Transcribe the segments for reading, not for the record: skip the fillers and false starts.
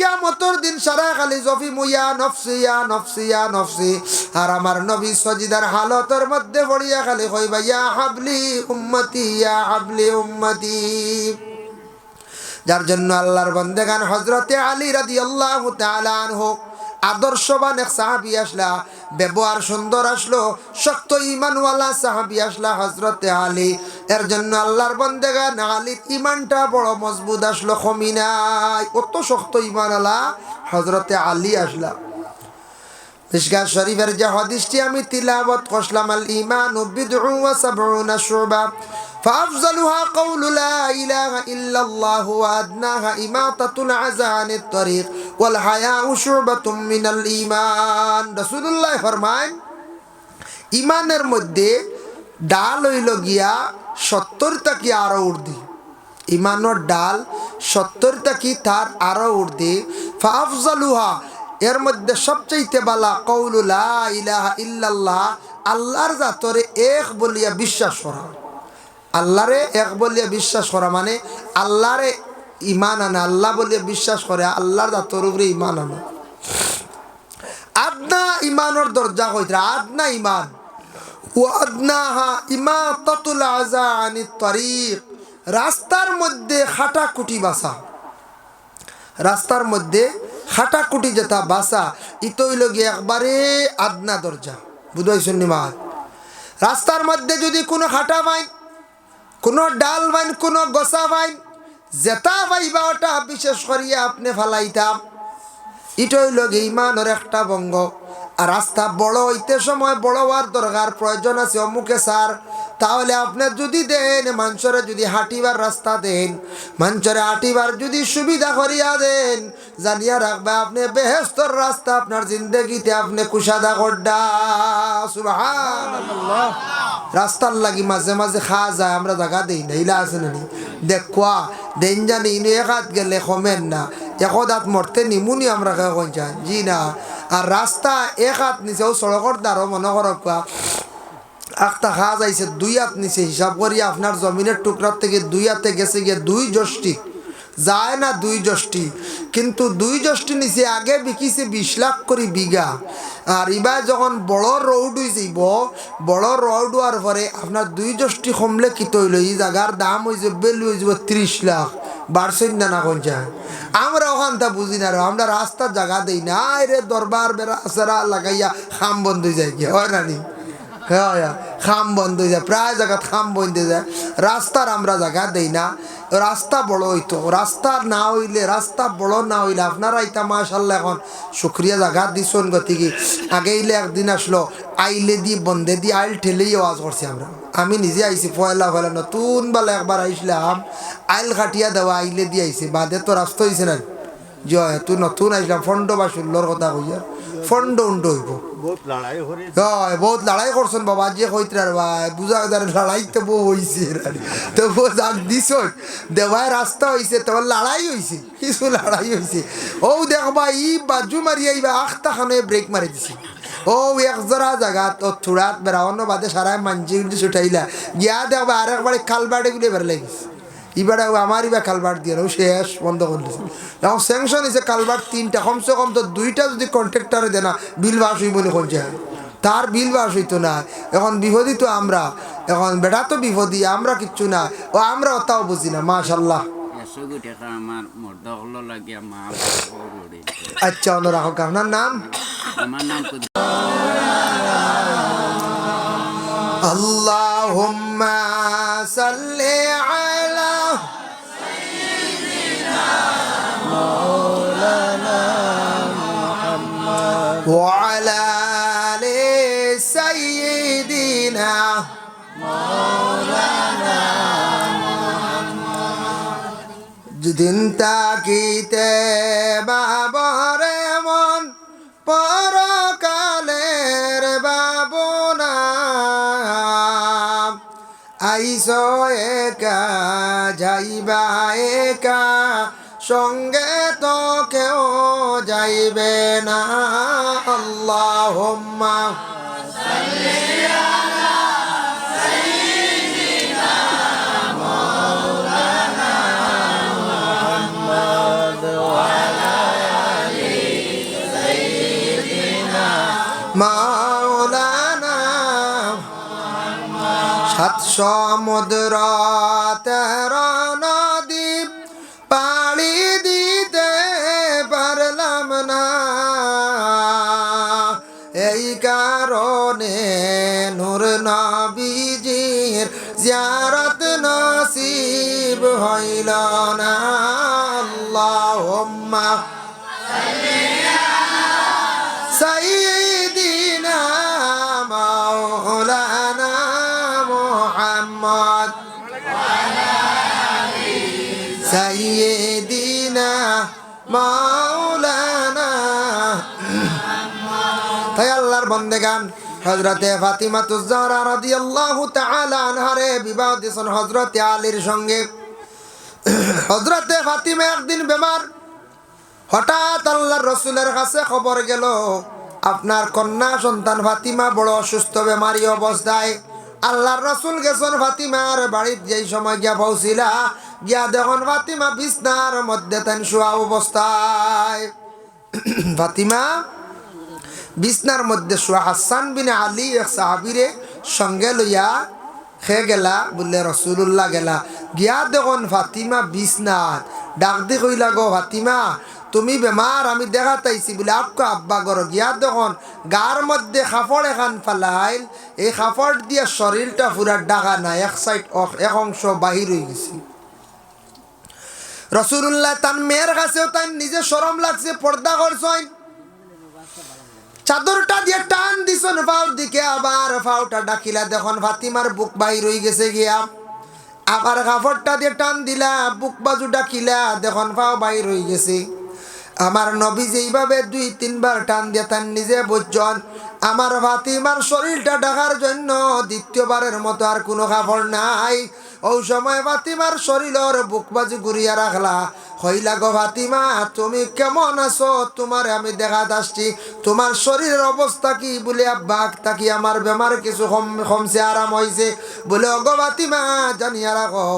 কিয়ামতের দিন সারা খালি জফিমু ইয়া নফসি ইয়া নফসি ইয়া নফসি। আর আমার নবী সজিদার হালতের মধ্যে পড়িয়া খালি কইবা ইয়া হাবলি উম্মতি ইয়া হাবলি উম্মতি। যার জন্য আল্লাহর বান্দাগান হযরতে আলী রাদিয়াল্লাহু তাআলা আনহু আদর্শবান এক সাহাবী আসলা, ব্যবহার সুন্দর আসলো, শক্ত ঈমানওয়ালা সাহাবী আসলা হযরতে আলী। এর জন্য আল্লাহর বান্দাগান আলীর ঈমানটা বড় মজবুত আসলো, কমি নাই, কত শক্ত ঈমানওয়ালা হযরতে আলী আসলা। মিশকাত শরীফের যে হাদিসটি আমি তিলাওয়াত করলাম, আল ঈমানু বিদউ ওয়া সাবউনা শুবা ফাআফযালুহা কাউলু লা ইলাহা ইল্লাল্লাহু ওয়া আদনাহা ইমাতাতুল আযা আনিত তরিক ওয়াল হায়াউ শুবাতুম মিনাল ঈমান। রাসূলুল্লাহ ফরমান, ঈমানের মধ্যে ডাল হইল গিয়া 70টা কি আরো উর্দি। ঈমানের ডাল 70টা কি তার আরো উর্দি। ফাআফযালুহা, এর মধ্যে সবচাইতে বালা কওলু লা ইলাহা ইল্লাল্লাহ, আল্লাহর জাতরে এক বলিয়া বিশ্বাস করা। আল্লাহরে এক বলিয়া বিশ্বাস করা মানে আল্লাহরে ঈমান আনা, আল্লাহ বলিয়া বিশ্বাস করে আল্লাহর জাতর উপরে ঈমান আনা। আদনা ঈমানের দরজা কইরা আদনা ঈমান, ওয়া আদনাহা ইমাতাতুল আযা আনিত তরিক, রাস্তার মধ্যে খাটাকুটি বাসা, রাস্তার মধ্যে খাটাকুটি যেটা বাসা, ইতইল গিয়ে একবারে আদনা দরজা। বুঝাইছেন নি মা? রাস্তার মধ্যে যদি কোনো খাটা বাইন, কোনো ডাল বাইন, কোনো গোসা বাইন, যেটা পাইবা ওটা বিশেষ করিয়া আপনি ফালাইতাম, ইটইল গিয়ে ইমানের একটা বঙ্গ। আর রাস্তা বড় হইতে সময় বড় হওয়ার দরকার, প্রয়োজন আছে অমুকে সার, তাহলে আপনি যদি দেন মানুষরে, যদি হাঁটিবার রাস্তা দেন, মানুষরে হাঁটিবার যদি সুবিধা করিয়া দেন, জানিয়া রাখবে আপনি বেহেশতর রাস্তা আপনার জিন্দগিতে আপনি কুশাদা করডা। সুবহানাল্লাহ। রাস্তার লাগি মাঝে মাঝে খাওয়া যায়, আমরা জায়গা দেই না, ইলা আছে না দেখুয়া দেন জানি ইনু এক হাত গেলে কমেন না, এক দাঁত মরতে নিমুনি আমরা কেউ চাই জি না। আর রাস্তা এক হাত নিচেও সড়কর দ্বারও মনে করক একটা খাওয়া যাইছে 2 হাত নিচে, হিসাব করিয়া আপনার জমিনের টুকরার থেকে 2 হাতে গেছে গিয়ে 2 যষ্টি যায় না, 2 যষ্টি, কিন্তু 2 যষ্টি নিচে আগে বিকিছে 20 লাখ করে বিঘা। আর এবার যখন বড় রোড হয়ে যাইব, বড় রোড হওয়ার পরে আপনার 2 যষ্টি কমলে কি তৈল, এই জায়গার দাম হয়ে যাবে, বেলু হয়ে যাব 30 লাখ। বাড়ছেন না না কোন যায়, আমরা ওখানটা বুঝি না, আমরা রাস্তার জায়গা দেই না, রে দরবার বেড়া সেরা লাগাইয়া খাম বন্ধ হয়ে যায় কি হয় না নি? হ্যাঁ, খাম বন্ধ হয়ে যায়, প্রায় জায়গা খাম বন্ধ হয়ে যায়, রাস্তার আমরা জায়গা দেই না। রাস্তা বড় হইতো, রাস্তা না হইলে, রাস্তা বড় না হইলে আপনারা ইতা মাশাআল্লাহ এখন শুক্রিয়া জায়গা দিছন গতি কি। আগে ইলে একদিন আসলো, আইলে দিয়ে বন্ধে দিয়ে আইল ঠেলেই আওয়াজ করছি আমরা, আমি নিজে আইছি পয়লা নতুন বেলা একবার আইসলাম, আইল খাটিয়া দেওয়া আইলে দিয়ে আইছি, বাদে তো রাস্তা হয়েছে না জয়, তুই নতুন আইসলাম ফন্ড বা ষোলোর কথা কইয়া ফন্ড উন্ড হইব, বহুত লড়াই করছেন বাবা, যে কইতে ভাই বুঝা লড়াইতে বউ হয়েছে, তো বউ যাক দিস দেওয়ায় রাস্তা হয়েছে, তোমার লড়াই হয়েছে, কিছু লড়াই হয়েছে। ও দেখবা ই বাজু মারিয়া ইবা আখটা খানে ব্রেক মারি দিছে, ও একজোড়া জায়গা ও থোড়াত বেড়াওয়ানো বাদে সারাই মাঞ্জি উঞ্জি ছুটাইলা গিয়া দেখবা আর একবারে খালবাড়ে গুলি বের লাগিস, এবারে আমার ইবা কালভার্ট দিয়ে শেষ বন্ধ করে দিয়েছে। এখন স্যাংশন হয়েছে কালভার্ট 3টা, কমসে কম তো 2টা যদি কন্ট্রাক্টরে দেনা বিল বাস হইব নি কোন যায়, তার বিল বাস হইতো না। এখন বিপদী তো আমরা, এখন বেটা তো বিপদী, আমরা কিচ্ছু না, ও আমরা ওটাও বুঝি না। মাশাআল্লাহ। আচ্ছা অন্য রাখো, আপনার নাম? আমার নাম আল্লাহুম্মা সাল্লি আলা সাইয়্যিদিনা মাওলানা মুহাম্মদ ওয়া আলা আলি সাইয়্যিদিনা মাওলানা মুহাম্মদ। যেদিন তাকিতে বাবরে মন পরকালের বাবনা, আইসো একা যাইবা একা, সঙ্গে তো কেউ যাইবে না। আল্লাহুম্মা সাল্লি আলা সাইয়্যিদিনা মাওলানা মুহাম্মদ ওয়া আলা সমুদ্র 13 নদী পাড়ি দিতে পারলাম না, এই কারণে নূর নবীজির জিয়ারত নসিব হইল না। আল্লাহুম্মা সাইয়্যিদিনা মাওলানা মুহাম্মদ সাইয়্যিদিনা মাওলানা। তাই আল্লাহর বান্দেগান হযরতে ফাতিমাতুজ জাহরা রাদিয়াল্লাহু তাআলা আনহারে বিবাহ দিয়েছেন হযরতে আলীর সঙ্গে। হযরতে ফাতিমা একদিন বেমার, হঠাৎ আল্লাহর রাসূলের কাছে খবর গেল আপনার কন্যা সন্তান ফাতিমা বড় অসুস্থ বেমারি অবস্থায়। আল্লাহর রাসূল গেছেন ফাতিমার বাড়ির যেই সময় গিয়া পৌঁছিলা, গিয়া দেখুন ফাতিমা বিছনার মধ্যে তান শোয়া অবস্থায়। ফাতিমা বিছনার মধ্যে শোয়া। হাসান বিন আলী এক সাহাবীরে সঙ্গে লইয়া খেয়ে গেলা বললে রাসূলুল্লাহ গেলা, গিয়া দেখুন ফাতিমা বিছনার। ডাক দি কইলা, গো ফাতিমা তুমি বেমার, আমি দেখা তাইছি বলে আপকা আব্বা গর। গিয়া দেখুন গার মধ্যে কাপড় এখান ফালাইল, এই কাপড় দিয়ে শরীরটা পুরা ডাকা না, এক সাইড এক অংশ বাহির হয়ে গেছে। রাসূলুল্লাহ তার মেয়ের কাছেও তাই নিজে শরম লাগছে, পর্দা করছেন, চাদরটা দিয়ে টান দিছেন ফাউর দিকে, আবার ফাউটা ডাকিলা দেখুন ফাতিমার বুক বাহির হয়ে গেছে গিয়া। আবার কাপড়টা দিয়ে টান দিলা, বুক বাজু ডাকিলা দেখুন ফাও বাহির হয়ে গেছে। আমার নবী যেইভাবে 2-3 বার টান দিয়ে তার নিজে বুঝছেন আমার ফাতিমার শরীরটা ঢাকার জন্য দ্বিতীয়বারের মতো আর কোনো কাপড় নাই। ওই সময় ফাতিমার শরীরের বুক বাজু ঘুরিয়া রাখলা, হইলা গো ফাতিমা তুমি কেমন আছো, তোমার আমি দেখাত আসছি, তোমার শরীরের অবস্থা কি? বলে আব্বা তাকি আমার বেমার কিছু কমছে, আরাম হয়েছে। বলে গো ফাতিমা জানিয়া রাখো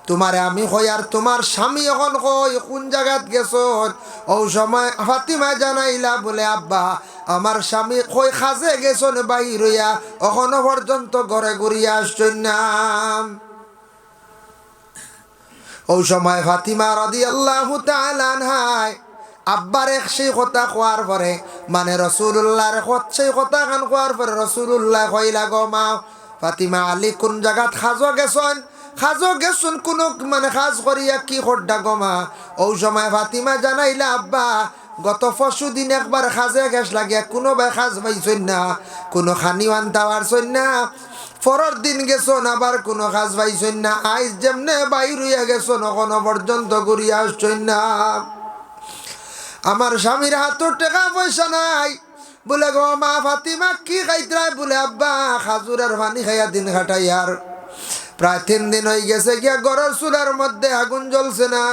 তোমারে আমি কই আর তোমার স্বামী এখন কই কোন জায়গাত গেছন? ওই সময় ফাতিমা জানাইলা বলে আব্বা আমার স্বামী কই খাজে গেছন বাইর হইয়া, এখনো পর্যন্ত ঘরে ঘুরিয়া আসছেন না। ওই সময় ফাতিমা রাদিয়াল্লাহু তাআলা আনহা আব্বার এক সেই কথা কোয়ার পরে, মানে রাসূলুল্লাহর সেই কথা খান কোয়ার পরে রাসূলুল্লাহ কইলা গো মা ফাতিমা আলী কোন জায়গাত খাজো গেছন? খাজো গেছুন কোনো মানে খাজ করিয়া কি খড্ডা গমা? ওই সময় ফাতিমা জানাইলা আব্বা গত 5 দিন একবার খাজে গেছ লাগিয়া কোনো ভাই খাজ পাইছেন না, কোনো খানি আনতে পারছেন না, পরের দিন গেছন আবার কোনো কাজ পাইছেন না, আইস যেমনে বাইর হইয়া গেছন এখনো পর্যন্ত ঘুরিয়া আসছেন না। আমার স্বামীর হাতের টাকা পয়সা নাই। বলে গো মা ফাতিমা কি খাইতরাই? বলে আব্বা খাজুরের পানি খাইয়া দিন কাটাই, আর প্রায় 3 দিন হয়ে গেছে গিয়া ঘরের চুলার মধ্যে আগুন জ্বলছে না।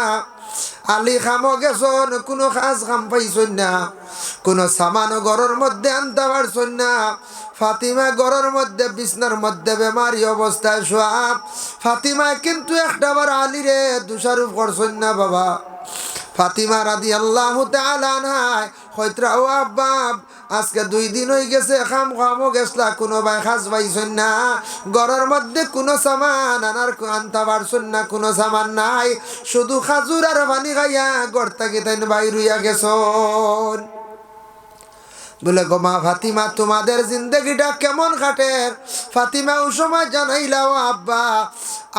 আলী খামো গেছন কোনো কাজ কাম পাইছেন না, কোনো সামানও ঘরের মধ্যে আনতে পারছেন না। ফাতিমা ঘরের মধ্যে বিছনার মধ্যে বেমারি অবস্থায় শোয়া। ফাতিমা কিন্তু একটাবার আলীরে দোষারোপ করছেন না বাবা। ফাতিমা রাদিয়াল্লাহু তাআলা আনহা কইতরা ও আব্বা আজকে 2 দিন হয়ে গেছে খামো গেছলা, কোনো ভাই খাজ পাইছেন না, ঘরের মধ্যে কোনো সামান আনতে পারছেন না, কোনো সামান নাই, শুধু খাজুর আর পানি খাইয়া ঘর থেকে তাই বাইর হইয়া গেছন। বলে গো মা ফাতিমা তোমাদের জিন্দগিটা কেমন কাটে? ফাতিমা ওই সময় জানাইলাও আব্বা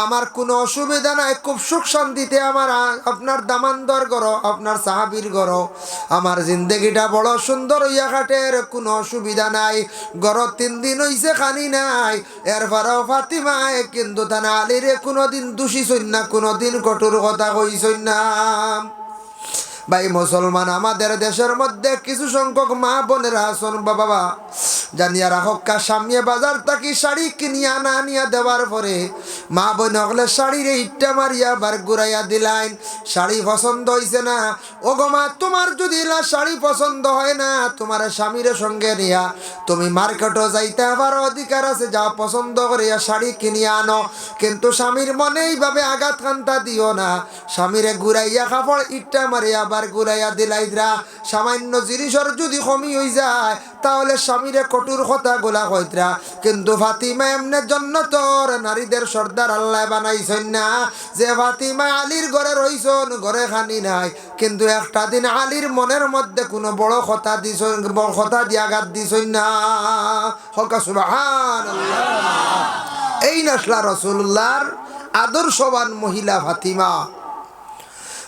আমার কোনো অসুবিধা নাই, খুব সুখ শান্তিতে আমার আপনার দামানদর করো, আপনার সাহাবীর করো, আমার জিন্দগিটা বড় সুন্দর হইয়া কাটে, কোনো অসুবিধা নাই। গড় 3 দিন হইছে খানি নাই। এরপরেও ফাতিমায় কিন্তু তানা আলীরে কোনোদিন দোষিছই না, কোনোদিন কঠোর কথা কইছই না। ভাই মুসলমান আমাদের দেশের মধ্যে কিছু সংখ্যক মা বোনেরা আছেন বাবা জানিয়া রাখক্কা, সামনে বাজার থাকি শাড়ি কিনিয়া না নিয়া দেওয়ার পরে মা বোন হলে শাড়ির ইট্টা মারিয়া বার ঘুরাইয়া দিলাইন। শাড়ি পছন্দ হয়েছে না, ও গো মা তোমার যদি না শাড়ি পছন্দ হয় না তোমার স্বামীর সঙ্গে নিয়া তুমি মার্কেটও যাইতে পারো, অধিকার আছে, যা পছন্দ করিয়া শাড়ি কিনিয়া আনো, কিন্তু স্বামীর মনে এইভাবে আঘাত কান্তা দিও না। স্বামীরে ঘুরাইয়া কাপড় ইট্টা মারিয়া বার ঘুরাইয়া দিলাইদরা। সামান্য জিনিসের যদি কমি হয়ে যায় তাহলে স্বামীরে কঠোর কথা গোলা কইতরা, কিন্তু ফাতিমা এমনে জন্নতর নারীদের সর্দার আল্লাহ বানাইছেন না যে ফাতিমা আলীর ঘরে রইছন, ঘরে খানি নাই, কিন্তু একটা দিন আলীর মনের মধ্যে কোনো বড় কথা দিছেন, বড় কথা দিয়ে আঘাত দিছেন না। হকা সুবহানাল্লাহ। এই নসলা রাসূলুল্লাহর আদর্শবান মহিলা ফাতিমা।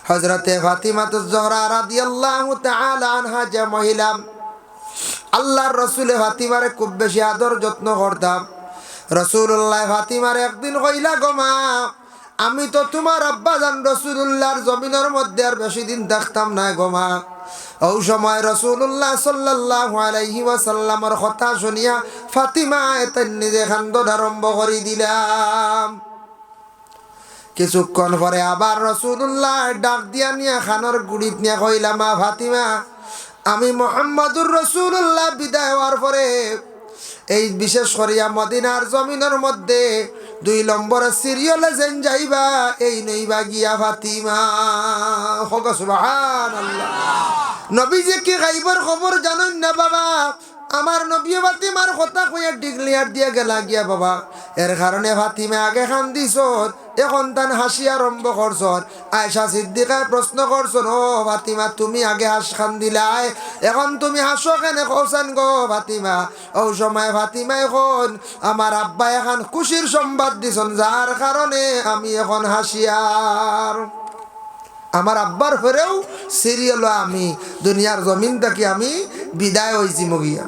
হযরতে ফাতিমাতুজ জোহরা রাদিয়াল্লাহু তাআলা আনহা যে মহিলা, আল্লাহর রাসূলে ফাতিমারে খুব বেশি আদর যত্ন করতাম। রাসূলুল্লাহ ফাতিমারে একদিন কইলা, গো মা, আমি তো তোমার আব্বাজান রাসূলুল্লাহর জমিনের মধ্যে আর বেশি দিন থাকতাম না গো মা। ওই সময় রাসূলুল্লাহ সাল্লাল্লাহু আলাইহি ওয়াসাল্লামের কথা শুনিয়া ফাতিমা এতেন নিজে কান্দন আরম্ভ করে দিলাম। কিছুক্ষণ পরে আবার রাসূলুল্লাহ ডাক দিয়া নিয়া খানোর গুড়িত নিয়া কইলা, মা ফাতিমা, আমি মুহাম্মদুর রাসূলুল্লাহ বিদায় হওয়ার পরে এই বিশেষ করিয়া মদিনার জমিনের মধ্যে 2 নম্বর সিরিয়ালে যেন যাইবা, এই নইবা গিয়া ফাতিমা। হকা সুবহানাল্লাহ। নবীজি কি গাইবের খবর জানেন না বাবা? আমার নবী ফাতিমার কথা কইয়া ডিক্লিয়ার দিয়ে গেলা গিয়া বাবা। এর কারণে ফাতিমা আগে কান্দিছ, এখন তান হাসি আরম্ভ করছ। আয়েশা সিদ্দিকায় প্রশ্ন করছেন, ও ফাতিমা, তুমি আগে কান্দিলাই, এখন তুমি হাসো কেন কৌসান গো ফাতিমা? ও সময় ফাতিমা এখন আমার আব্বা এখন খুশির সংবাদ দিছেন, যার কারণে আমি এখন হাসিয়ার। আমার আব্বার ফেরেও সিরিয়াল আমি দুনিয়ার জমিন থেকে আমি বিদায় হয়েছি মগিয়া।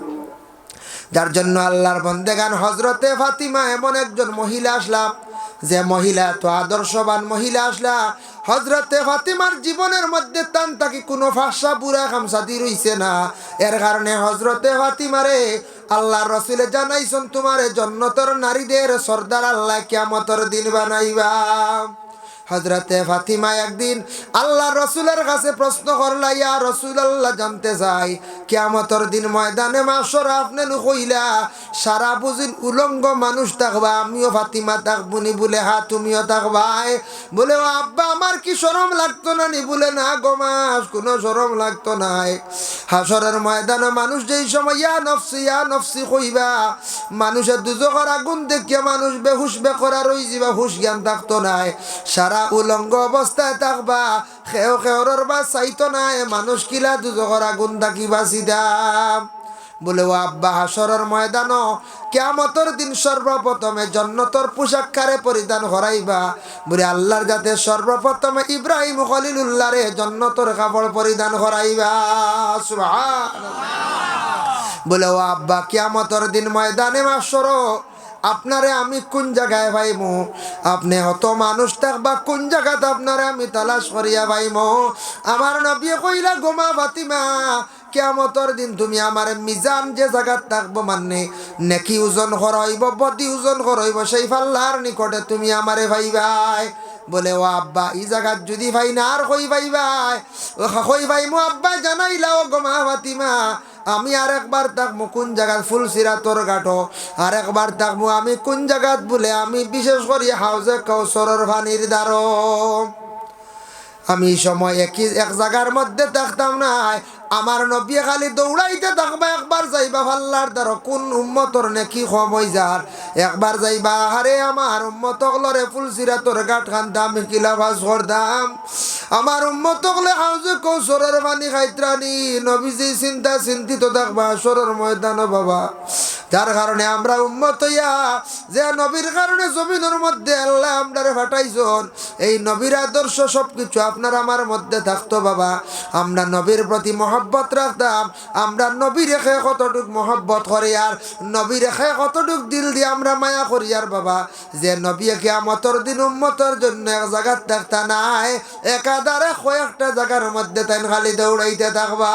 যার জন্য আল্লাহর বন্দেগান হজরতে ফাতিমা এমন একজন মহিলা আসলাম, যে মহিলা তো আদর্শবান মহিলা আসলা। হজরতে ফাতিমার জীবনের মধ্যে তান তাকে কোনো ফাঁসা বুড়া খামসাদি রইছে না। এর কারণে হজরতে ফাতিমারে আল্লাহর রাসূলে জানাইছেন, তোমারে জান্নাতের নারীদের সর্দার আল্লাহ কিয়ামতের দিন বানাইবা। হযরতে ফাতিমা একদিন আল্লাহর রাসূলের কাছে প্রশ্ন করলা, ইয়া রাসূলুল্লাহ, জানতে চাই কিয়ামতের দিন ময়দানে মাশর আপনি কইলা সারা বুঝিন উলঙ্গ মানুষ থাকবা, আমিও ফাতিমা থাকবনি, বলে হ্যাঁ তুমিও থাকবাই। বলে, ও আব্বা, আমার কি শরম লাগতো না নি? বলে, না গো মা, কোনো শরম লাগতো নাই। হাসরের ময়দানে মানুষ যেই সময় ইয়া নফসি কইবা, মানুষের দুজখের আগুন দেখিয়া মানুষ বেহুশ বেকরা রই যাবা, হুশ জ্ঞান থাকতো নাই। সারা উলঙ্গ অবস্থায় থাকবা, খেও খেওর বা চাইতো নাই, মানুষ কিলা দুজখের আগুন থাকি বাঁচি দাম। বলে, ও আব্বা, হাসরের ময়দান কিয়ামতের দিন সর্বপ্রথমে জান্নাতের পোশাক কারে পরিধান করাইবা? বলে, আল্লাহর যাতে সর্বপ্রথমে ইব্রাহিম খলিলুল্লাহরে জান্নাতের কাপড় পরিধান করাইবা। সুবহানাল্লাহ। বলে, ও আব্বা, কিয়ামতের দিন ময়দানে মাশর আপনারে আমি কোন জায়গায় পাইমু? আপনি হত মানুষ থাকবা, কোন জায়গাতে আপনারে আমি তালাশ করিয়া পাইমু? আমার নবী কইলা, গোমা ফাতিমা, কিয়ামতের দিন তুমি আমার মিজান যে জায়গা থাকবো, মানে নেকি ওজন করাইব, বদি ওজন করাইব, সেই পাল্লার নিকটে তুমি আমারে পাইবাই। বলে, ও আব্বা, এই জায়গাত যদি পাই না আর কই পাইবাই? ও কই পাইমু আব্বা, জানাইলাও গোমা ফাতিমা, আমি আর একবার থাকবো কোন জায়গাত? ফুলসিরাতর ঘাটো। আর একবার থাকবো আমি কোন জায়গাত? বলে, আমি বিশেষ করি হাউজে কাউসারের পানির দ্বারো। আমি সময় এক জায়গার মধ্যে থাকতাম না। আমার নবী খালি দৌড়াইতে থাকবা, একবার যাইবা ফাল্লার দ্বারা কোন উম্মতর নাকি কম হই যার, একবার যাইবা, আরে আমার উম্মতকলরে ফুলসিরাতর ঘাট খানতে আমি কিলাফাজ করতাম। আমার উম্মতকলে হাউজে কৌসরের পানি খাইত্রানি। নবীজি চিন্তিত থাকবা হাসরের ময়দানে বাবা। যার কারণে আমরা উম্মত হইয়া, যে নবীর কারণে জমিনের মধ্যে আল্লাহ আমরারে পাঠাইছেন, এই নবীর আদর্শ সবকিছু আপনার আমার মধ্যে থাকতো বাবা। আমরা নবীর প্রতি মহব্বত রাখতাম, আমরা নবী রেখে কতটুক মহব্বত করি, আর নবী রেখে কতটুক দিল দিয়ে আমরা মায়া করি। আর বাবা, যে নবী কিয়ামতের দিন উম্মতের জন্য এক জায়গায় থাকতা নাই, একাধারে কয়েকটা জায়গার মধ্যে তাই খালি দৌড়াইতে থাকবা।